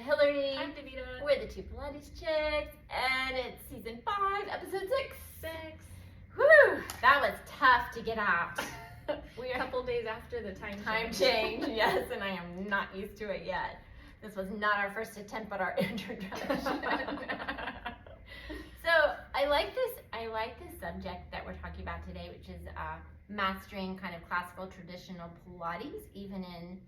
Hillary. I'm Davida. We're the two Pilates chicks, and it's season 5, episode 6. Woo! That was tough to get out. We're a couple days after the time change, yes, and I am not used to it yet. This was not our first attempt, but our introduction. So I like this subject that we're talking about today, which is mastering kind of classical traditional Pilates, even in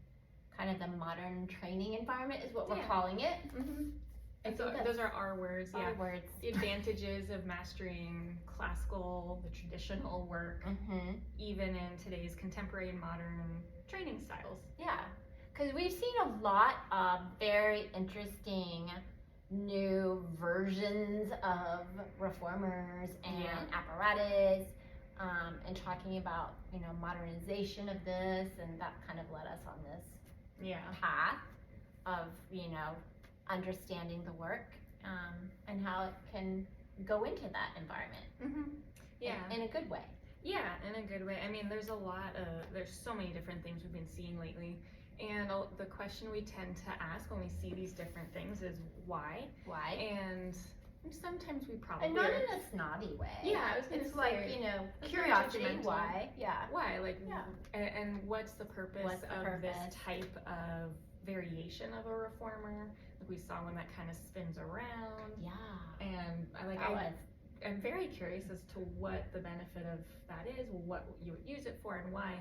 kind of the modern training environment is what we're calling it. Those are our words. Our words. The advantages of mastering classical, the traditional work, even in today's contemporary and modern training styles. Yeah, because we've seen a lot of very interesting new versions of reformers and apparatus, and talking about, modernization of this, and that kind of led us on this path of, understanding the work, and how it can go into that environment. In a good way. Yeah, in a good way. I mean, there's so many different things we've been seeing lately. And the question we tend to ask when we see these different things is why? Why? And sometimes we probably... And not in a snobby way. Yeah, I was going to say, like, curiosity, why? Yeah. Why? And what's the purpose of this type of variation of a reformer? Like we saw one that kind of spins around. Yeah. And I'm very curious as to what the benefit of that is, what you would use it for, and why.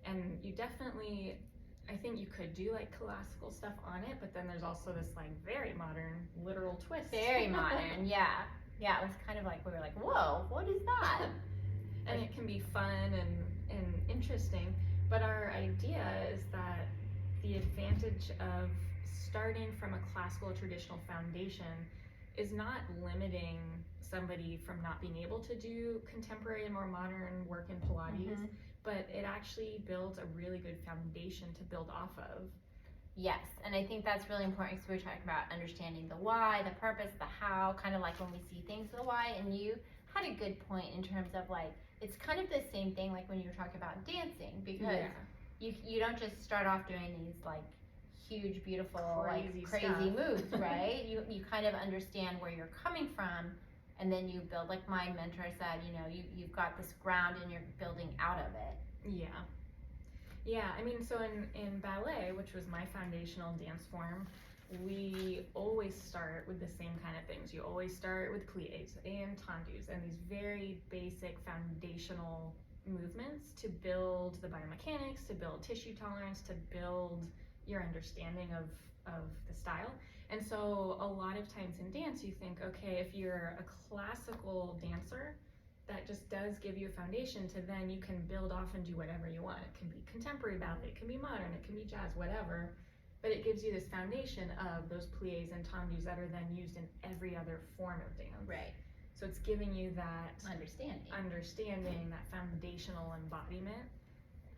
And you definitely... I think you could do like classical stuff on it, but then there's also this like very modern literal twist. Very modern, yeah. Yeah, it was kind of like, we were like, whoa, what is that? And it can be fun and interesting, but our idea is that the advantage of starting from a classical traditional foundation is not limiting somebody from not being able to do contemporary and more modern work in Pilates, but it actually builds a really good foundation to build off of. Yes, and I think that's really important because we're talking about understanding the why, the purpose, the how, kind of like when we see things, the why, and you had a good point in terms of like, it's kind of the same thing like when you were talking about dancing, because you don't just start off doing these like huge, beautiful, crazy moves, right? You kind of understand where you're coming from, and then you build, like my mentor said, you've got this ground and you're building out of it. Yeah, I mean, so in ballet, which was my foundational dance form, we always start with the same kind of things. You always start with pliés and tendus and these very basic foundational movements to build the biomechanics, to build tissue tolerance, to build your understanding of the style. And so a lot of times in dance, you think, okay, if you're a classical dancer, that just does give you a foundation to then you can build off and do whatever you want. It can be contemporary ballet, it can be modern, it can be jazz, whatever. But it gives you this foundation of those pliés and tendus that are then used in every other form of dance. Right. So it's giving you that understanding, that foundational embodiment,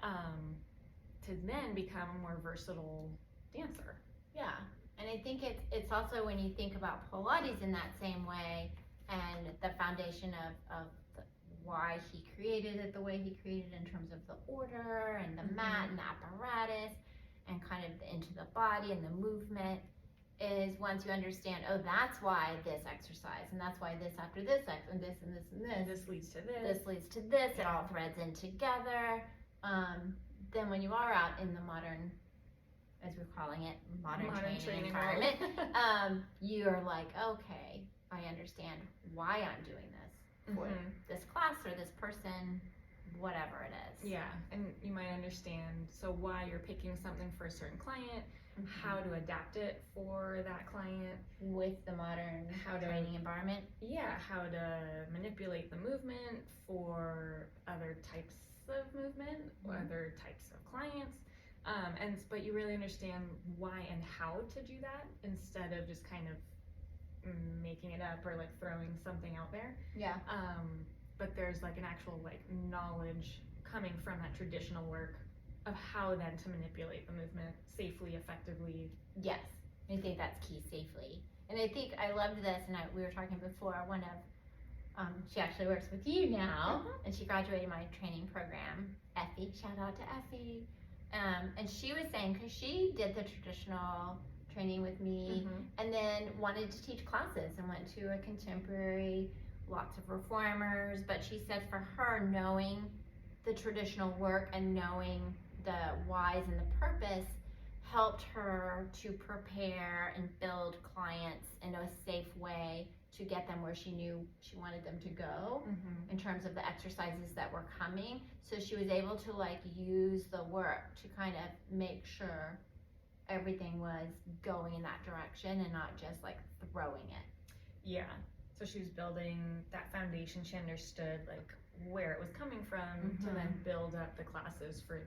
to then become a more versatile dancer. Yeah. And I think it's also when you think about Pilates in that same way, and the foundation of why he created it the way he created it in terms of the order and the mat and the apparatus and kind of into the body and the movement, is once you understand, oh, that's why this exercise, and that's why this after this, and this and this and this. And this leads to this. This leads to this. It all threads in together. Then when you are out in the modern, as we're calling it, modern training environment, you're like, okay, I understand why I'm doing this for this class or this person, whatever it is. Yeah, and you might understand why you're picking something for a certain client, how to adapt it for that client with the modern training environment. Yeah, how to manipulate the movement for other types of movement, other types of clients. But you really understand why and how to do that instead of just kind of making it up or like throwing something out there. Yeah. But there's like an actual like knowledge coming from that traditional work of how then to manipulate the movement safely, effectively. Yes, I think that's key, safely. And I think I loved this, and we were talking before, one of, she actually works with you now, and she graduated my training program, Effie, shout out to Effie. And she was saying, because she did the traditional training with me, and then wanted to teach classes and went to a contemporary, lots of reformers. But she said for her, knowing the traditional work and knowing the whys and the purpose helped her to prepare and build clients in a safe way to get them where she knew she wanted them to go in terms of the exercises that were coming. So she was able to like use the work to kind of make sure everything was going in that direction and not just like throwing it. Yeah. So she was building that foundation. She understood like where it was coming from to then build up the classes for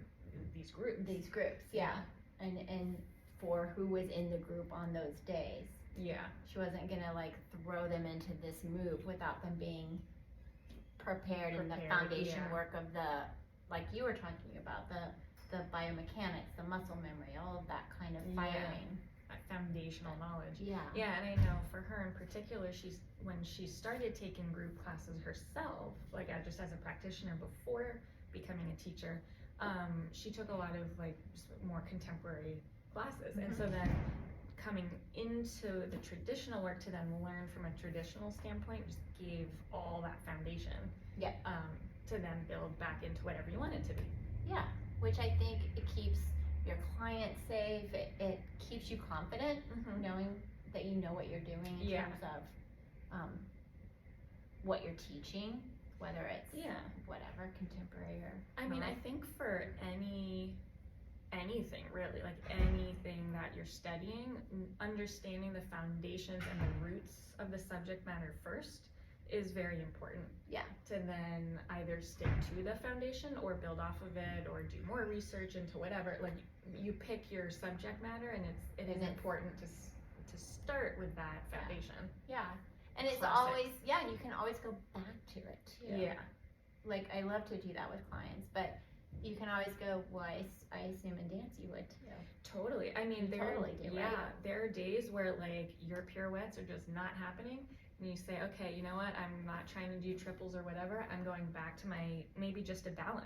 these groups. Yeah. And for who was in the group on those days. Yeah. She wasn't gonna like throw them into this move without them being prepared in the foundation work of the, like you were talking about, the biomechanics, the muscle memory, all of that kind of firing. That foundational knowledge. Yeah. Yeah, and I know for her in particular, when she started taking group classes herself, like just as a practitioner before becoming a teacher, she took a lot of like more contemporary classes, and so then coming into the traditional work to then learn from a traditional standpoint just gave all that foundation to then build back into whatever you want it to be. Yeah, which I think it keeps your client safe, it keeps you confident knowing that you know what you're doing in terms of what you're teaching, whether it's whatever, contemporary or I mean, I think for anything really, like anything that you're studying, understanding the foundations and the roots of the subject matter first is very important. Yeah. To then either stick to the foundation or build off of it or do more research into whatever. Like you pick your subject matter, and it is important to start with that foundation. Yeah. And it's always, you can always go back to it too. Yeah. Like I love to do that with clients, but you can always go, well, I assume in dance you would too. Totally. I mean, there are days where like your pirouettes are just not happening, and you say, okay, you know what? I'm not trying to do triples or whatever. I'm going back to my maybe just a balance.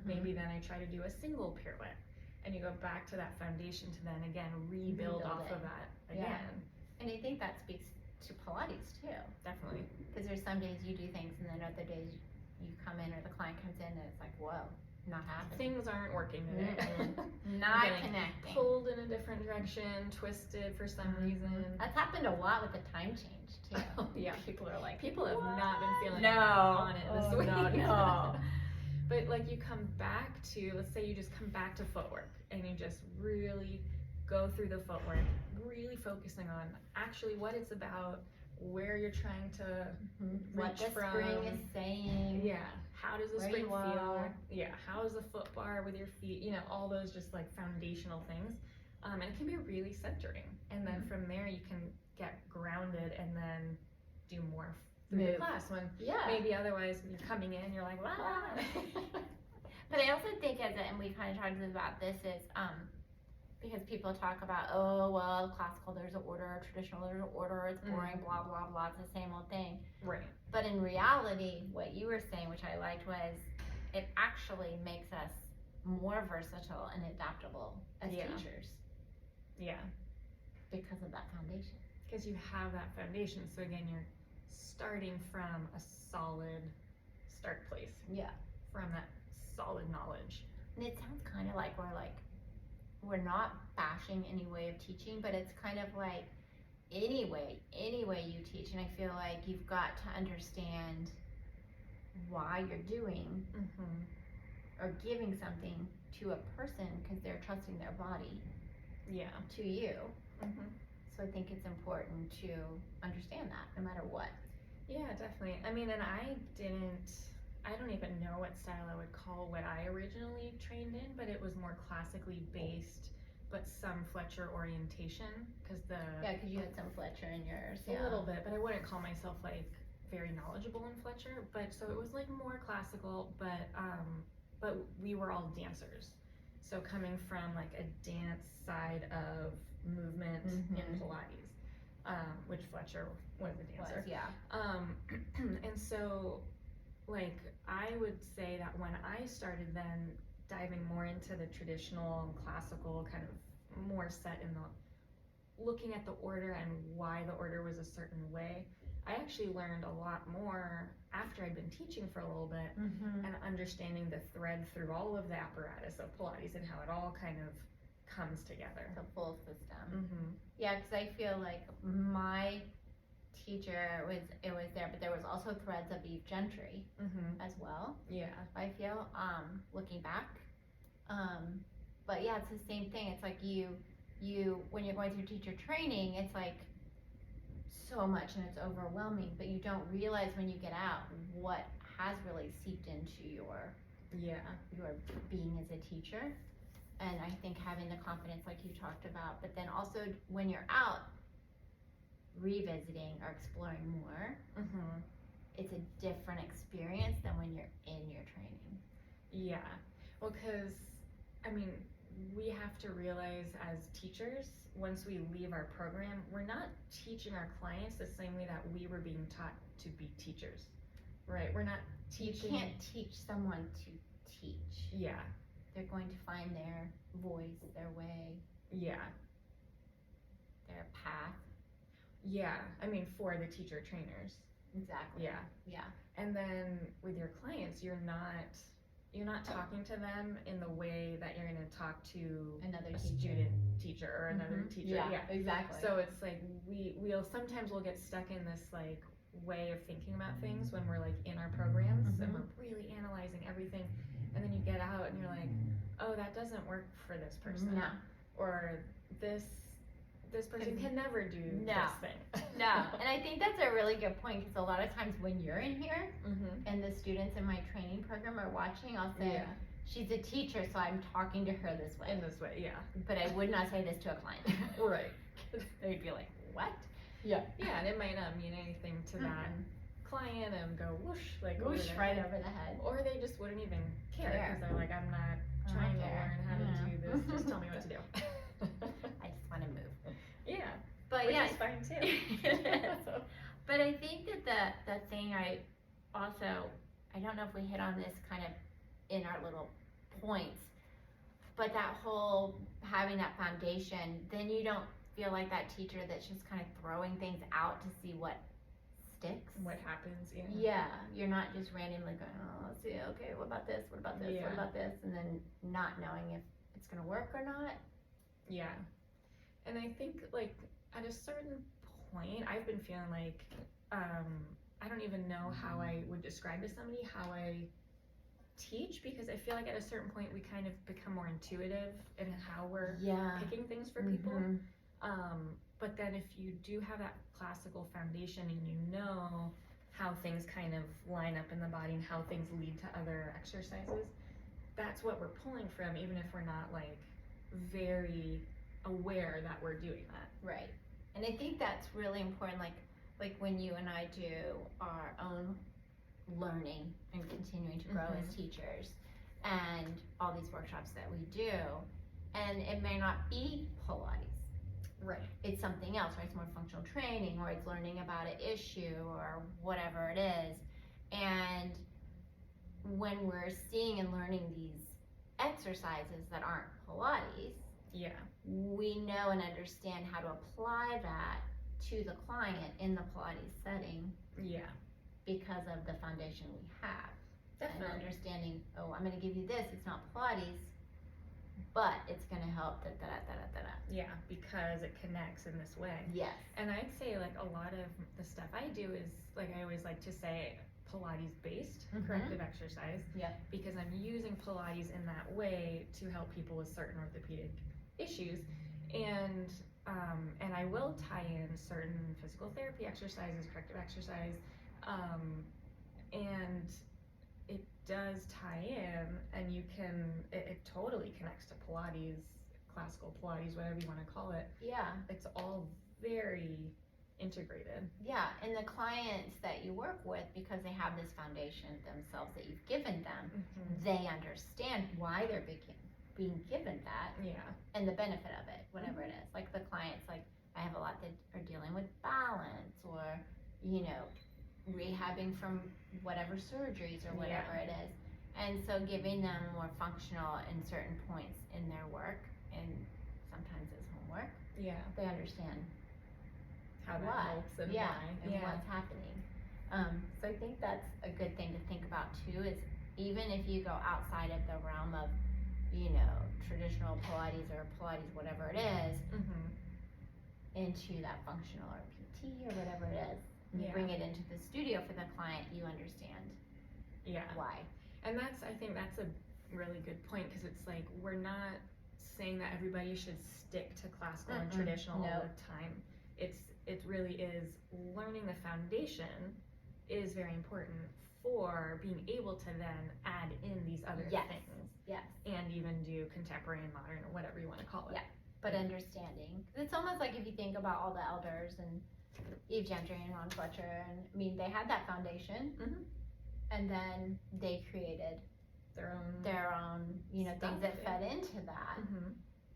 Maybe then I try to do a single pirouette, and you go back to that foundation to then again rebuild off of that again. And I think that speaks to Pilates too. Definitely. Because there's some days you do things, and then other days you come in or the client comes in and it's like, whoa. Not happening. Things aren't working today. Not connecting. Pulled in a different direction, twisted for some reason. That's happened a lot with the time change too. People are like, people have not been feeling on it this week. No. But like you come back to, let's say you just come back to footwork and you just really go through the footwork, really focusing on actually what it's about, where you're trying to what the from. spring is saying. Yeah. How does the spring feel? Yeah. How is the foot bar with your feet? You know, all those just like foundational things. And it can be really centering. And then from there you can get grounded and then do more through the class when maybe otherwise you're coming in, you're like, wow. But I also think and we kind of talked about this is, because people talk about, oh, well, classical, there's an order, traditional, there's an order, it's boring, blah, blah, blah, it's the same old thing. Right. But in reality, what you were saying, which I liked, was it actually makes us more versatile and adaptable as teachers. Yeah. Because of that foundation. Because you have that foundation. So again, you're starting from a solid start place. Yeah. From that solid knowledge. And it sounds kind of like we're not bashing any way of teaching, but it's kind of like any way you teach, and I feel like you've got to understand why you're doing or giving something to a person because they're trusting their body to you. So I think it's important to understand that no matter what. Yeah, definitely. I mean, and I don't even know what style I would call what I originally trained in, but it was more classically based, but some Fletcher orientation, because you had some Fletcher in yours. A little bit, but I wouldn't call myself like very knowledgeable in Fletcher. But so it was like more classical, but we were all dancers. So coming from like a dance side of movement in Pilates, which Fletcher was a dancer. And so like I would say that when I started then diving more into the traditional classical kind of more set in looking at the order and why the order was a certain way, I actually learned a lot more after I'd been teaching for a little bit and understanding the thread through all of the apparatus of Pilates and how it all kind of comes together. The full system. Yeah, because I feel like my teacher was there, but there was also threads of Eve Gentry as well. Yeah. I feel looking back, but yeah, it's the same thing. It's like you when you're going through teacher training, it's like so much and it's overwhelming, but you don't realize when you get out what has really seeped into your being as a teacher. And I think having the confidence like you talked about, but then also when you're out revisiting or exploring more, it's a different experience than when you're in your training. Yeah, well, because I mean, we have to realize as teachers, once we leave our program, we're not teaching our clients the same way that we were being taught to be teachers, right? We're not teaching. You can't teach someone to teach. Yeah. They're going to find their voice, their way. Yeah. Their path. Yeah, I mean, for the teacher trainers. Exactly. Yeah. Yeah. And then with your clients, you're not talking to them in the way that you're going to talk to another student teacher or another teacher. Yeah, exactly. So it's like we'll sometimes get stuck in this like way of thinking about things when we're like in our programs and we're really analyzing everything, and then you get out and you're like, oh, that doesn't work for this person. No. Or this person can never do this thing. No, and I think that's a really good point, because a lot of times when you're in here and the students in my training program are watching, I'll say, she's a teacher, so I'm talking to her this way. In this way, yeah. But I would not say this to a client. Right. They'd be like, what? Yeah, and it might not mean anything to that client and go whoosh, like whoosh right over the head. Or they just wouldn't even care because they're like, I'm not trying to learn how to do this, just tell me what to do. I just want to move. Yeah. But which is fine too. So. But I think that the thing I don't know if we hit on this kind of in our little points, but that whole having that foundation, then you don't feel like that teacher that's just kind of throwing things out to see what sticks. What happens, Yeah, you're not just randomly going, oh, let's see, okay, what about this, what about this, what about this, and then not knowing if it's gonna work or not. Yeah. And I think like at a certain point, I've been feeling like, I don't even know how I would describe to somebody how I teach, because I feel like at a certain point we kind of become more intuitive in how we're picking things for people. But then if you do have that classical foundation and you know how things kind of line up in the body and how things lead to other exercises, that's what we're pulling from, even if we're not like very aware that we're doing that. Right. And I think that's really important, like when you and I do our own learning and continuing to grow as teachers, and all these workshops that we do, and it may not be Pilates. Right. It's something else, right? It's more functional training, or it's learning about an issue or whatever it is. And when we're seeing and learning these exercises that aren't Pilates, we know and understand how to apply that to the client in the Pilates setting. Because of the foundation we have. Definitely. And understanding, oh, I'm gonna give you this, it's not Pilates, but it's gonna help da-da-da-da-da-da. Yeah, because it connects in this way. Yes. And I'd say like a lot of the stuff I do is, like I always like to say, Pilates based corrective exercise. Because I'm using Pilates in that way to help people with certain orthopedic issues. And I will tie in certain physical therapy exercises, corrective exercise, and it does tie in, and you can, it totally connects to Pilates, classical Pilates, whatever you want to call it. It's all very integrated. And the clients that you work with, because they have this foundation themselves that you've given them, they understand why they're being given that, and the benefit of it, whatever it is. Like the clients, like I have a lot that are dealing with balance, or rehabbing from whatever surgeries or whatever it is, and so giving them more functional in certain points in their work, and sometimes it's homework, Yeah. They understand How that why. helps and Yeah, why. and what's happening. So I think that's a good thing to think about too, is even if you go outside of the realm of, you know, traditional Pilates or Pilates, whatever it is, Mm-hmm. into that functional or PT or whatever it is, and you bring it into the studio for the client, you understand why. And I think that's a really good point, because it's like, we're not saying that everybody should stick to classical and traditional all the time. It really is, learning the foundation is very important for being able to then add in these other things. Yes. And even do contemporary and modern, or whatever you want to call it. Yeah. But understanding, it's almost like if you think about all the elders and Eve Gentry and Ron Fletcher, and I mean, they had that foundation, and then they created their own, you know, things that fed into that,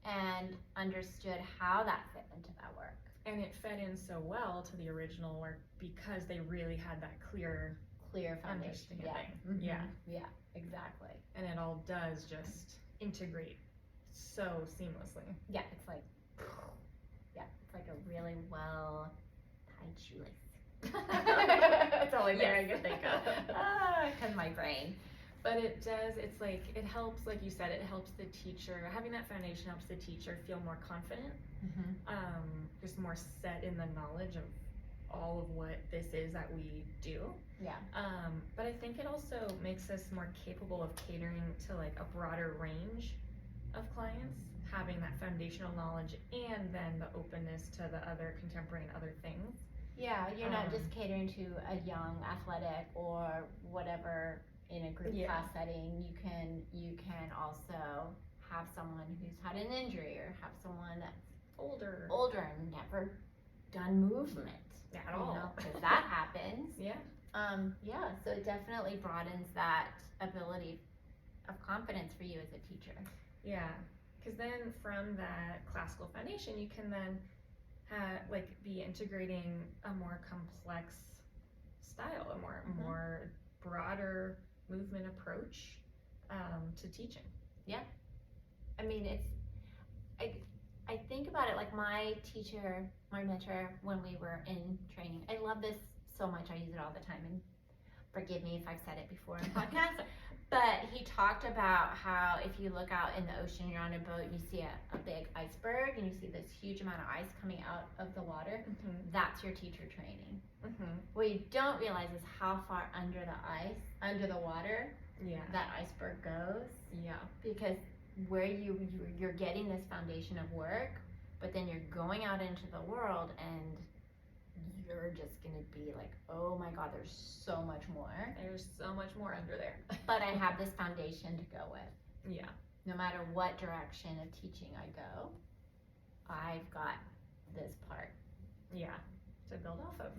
and understood how that fit into that work. And it fed in so well to the original work because they really had that clear foundation. Understanding. Yeah, exactly. And it all does just integrate so seamlessly. Yeah, it's like a really well tied shoelace. That's the only thing I can think of. Because my brain. But it does, it's like, it helps, like you said, it helps the teacher, having that foundation helps the teacher feel more confident, just more set in the knowledge of all of what this is that we do. Yeah. But I think it also makes us more capable of catering to like a broader range of clients, having that foundational knowledge and then the openness to the other contemporary and other things. Yeah, you're not just catering to a young athletic or whatever in a group class setting. You can also have someone who's had an injury, or have someone that's older and never done movement at all. Because that happens. Yeah. So it definitely broadens that ability of confidence for you as a teacher. Yeah, because then from that classical foundation, you can then be integrating a more complex style, a more broader movement approach to teaching. Yeah. I mean, I think about it like my teacher, my mentor, when we were in training. I love this so much. I use it all the time, and forgive me if I've said it before in podcasts. But he talked about how if you look out in the ocean, you're on a boat, and you see a big iceberg, and you see this huge amount of ice coming out of the water, that's your teacher training. What you don't realize is how far under the water, that iceberg goes. Yeah. Because where you're getting this foundation of work, but then you're going out into the world, and you're just gonna be like, oh my God, there's so much more. There's so much more under there. But I have this foundation to go with. Yeah. No matter what direction of teaching I go, I've got this part. Yeah. To build off of.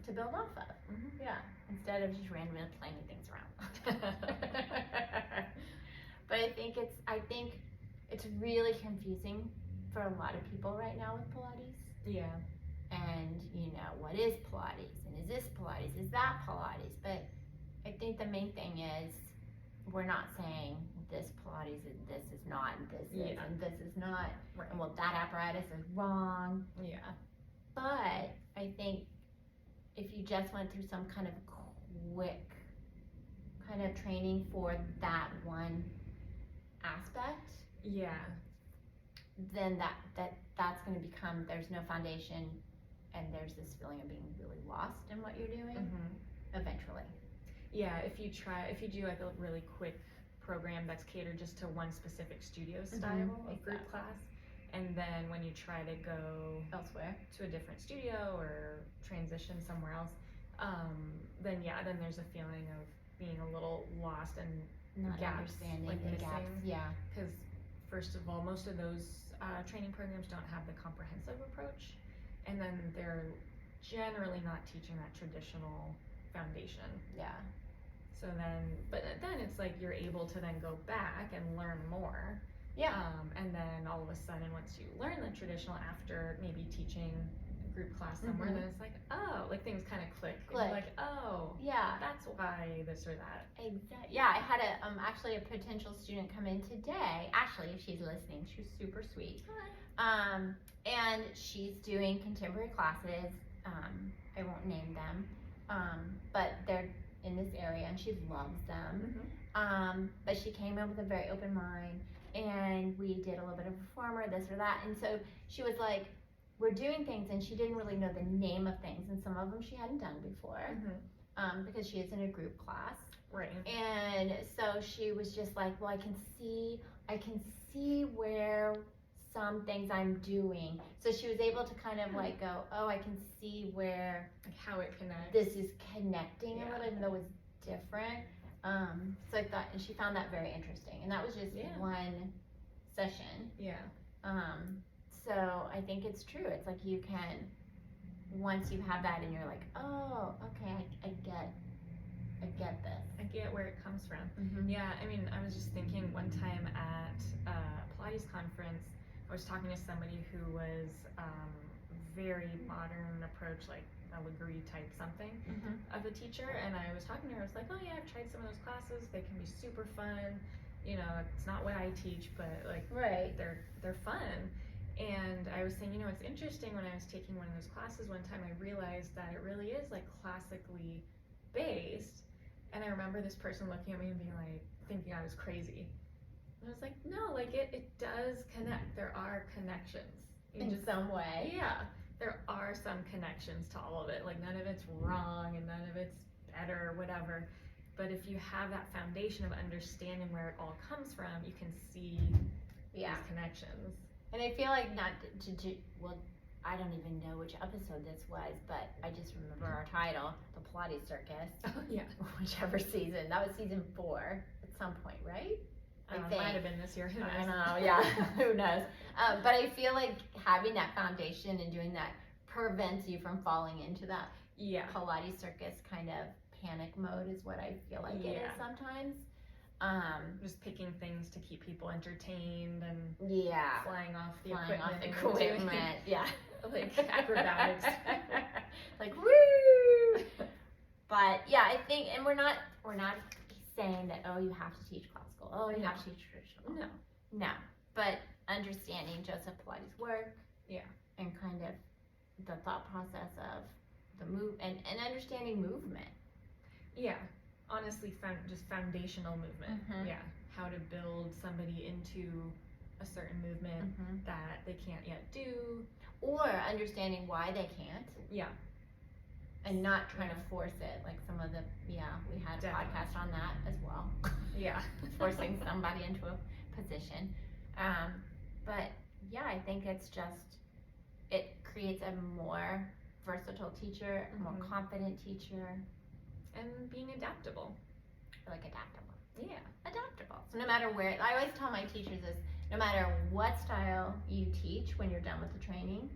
Yeah. Instead of just randomly playing things around. But I think it's really confusing for a lot of people right now with Pilates. Yeah. And, what is Pilates? And is this Pilates? Is that Pilates? But I think the main thing is, we're not saying this Pilates and this is not, and this is, and this is not. Right. And well, that apparatus is wrong. Yeah. But I think if you just went through some kind of quick kind of training for that one aspect, then that's going to become, there's no foundation, and there's this feeling of being really lost in what you're doing eventually. Yeah, if you do like a really quick program that's catered just to one specific studio style of group class, and then when you try to go elsewhere to a different studio or transition somewhere else, then there's a feeling of being a little lost and not gaps, understanding like the missing. gaps. Yeah. Because first of all, most of those training programs don't have the comprehensive approach, and then they're generally not teaching that traditional foundation. Yeah. So then it's like you're able to then go back and learn more. Yeah. And then all of a sudden, once you learn the traditional after maybe teaching group class somewhere, then it's like, oh, like things kind of click. And you're like, oh, yeah, that's why this or that. exactly. Yeah, I had actually a potential student come in today. Actually, if she's listening, she's super sweet. Hi. And she's doing contemporary classes. I won't name them, but they're in this area, and she loves them. But she came in with a very open mind, and we did a little bit of reformer, this or that, and so she was like, we're doing things, and she didn't really know the name of things, and some of them she hadn't done before, because she is in a group class. Right. And so she was just like, well, I can see where some things I'm doing. So she was able to kind of like go, oh, I can see where like how it connects. This is connecting a little, even though it was different. So I thought, and she found that very interesting. And that was just one session. Yeah. So I think it's true. It's like you can, once you have that and you're like, oh, okay, I get this. I get where it comes from. Yeah, I mean, I was just thinking one time at a Pilates conference, I was talking to somebody who was very modern approach, like a Legree type something of a teacher, and I was talking to her, I was like, oh yeah, I've tried some of those classes, they can be super fun, you know, it's not what I teach, but like, they're fun. And I was saying, you know, it's interesting, when I was taking one of those classes one time, I realized that it really is like classically based, and I remember this person looking at me and being like, thinking I was crazy. And I was like, no, like it does connect. There are connections. In some way. Yeah, there are some connections to all of it. Like none of it's wrong and none of it's better or whatever. But if you have that foundation of understanding where it all comes from, you can see these connections. And I feel like not to do, well, I don't even know which episode this was, but I just remember our title, The Pilates Circus. Oh, yeah. Whichever season. That was season 4 at some point, right? It might have been this year. Who knows? I know, yeah. Who knows? But I feel like having that foundation and doing that prevents you from falling into that Pilates circus kind of panic mode is what I feel like it is sometimes. Just picking things to keep people entertained and flying off the equipment. Yeah. Like acrobatics. Like woo! But yeah, I think, and we're not saying that, oh, you have to teach classical, oh, you have to teach traditional. No. But understanding Joseph Pilates' work, and kind of the thought process of the move and understanding movement. Yeah, honestly, just foundational movement. Yeah, how to build somebody into a certain movement that they can't yet do, or understanding why they can't. Yeah. And not trying to force it, like some of the, we had a podcast on that as well. Forcing somebody into a position. But yeah, I think it's just, it creates a more versatile teacher, a more confident teacher. And being adaptable. Like adaptable. Yeah. Adaptable. So no matter where, I always tell my teachers this, no matter what style you teach when you're done with the training,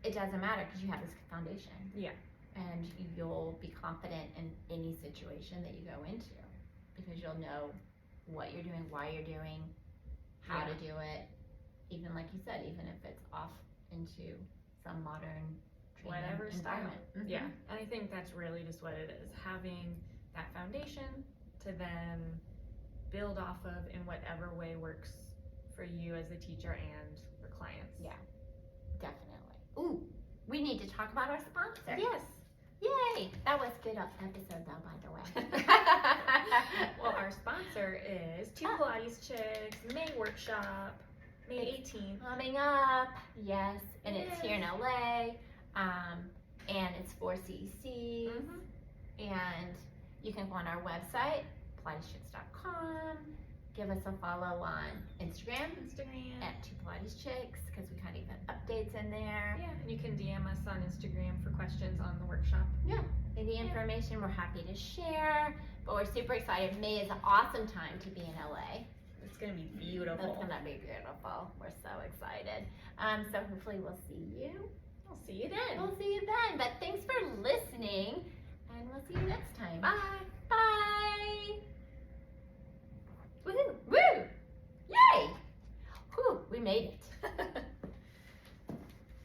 it doesn't matter because you have this foundation. Yeah. And you'll be confident in any situation that you go into because you'll know what you're doing, why you're doing, how to do it. Even like you said, even if it's off into some modern training whatever environment. Style. Yeah. And I think that's really just what it is. Having that foundation to then build off of in whatever way works for you as a teacher and for clients. Yeah. Definitely. Ooh, we need to talk about our sponsor. Yes. Yay! That was a good episode though, by the way. Well, our sponsor is Two Pilates Chicks May Workshop, May 18th. Coming up, yes. And it's here in LA, and it's for CECs. And you can go on our website, PilatesChicks.com. Give us a follow on Instagram at Two Pilates Chicks because we kind of even updates in there. Yeah, and you can DM us on Instagram for questions on the workshop. Yeah, any information we're happy to share. But we're super excited. May is an awesome time to be in LA. It's gonna be beautiful. It's gonna be beautiful. We're so excited. So hopefully we'll see you. We'll see you then. We'll see you then. But thanks for listening, and we'll see you next time. Bye.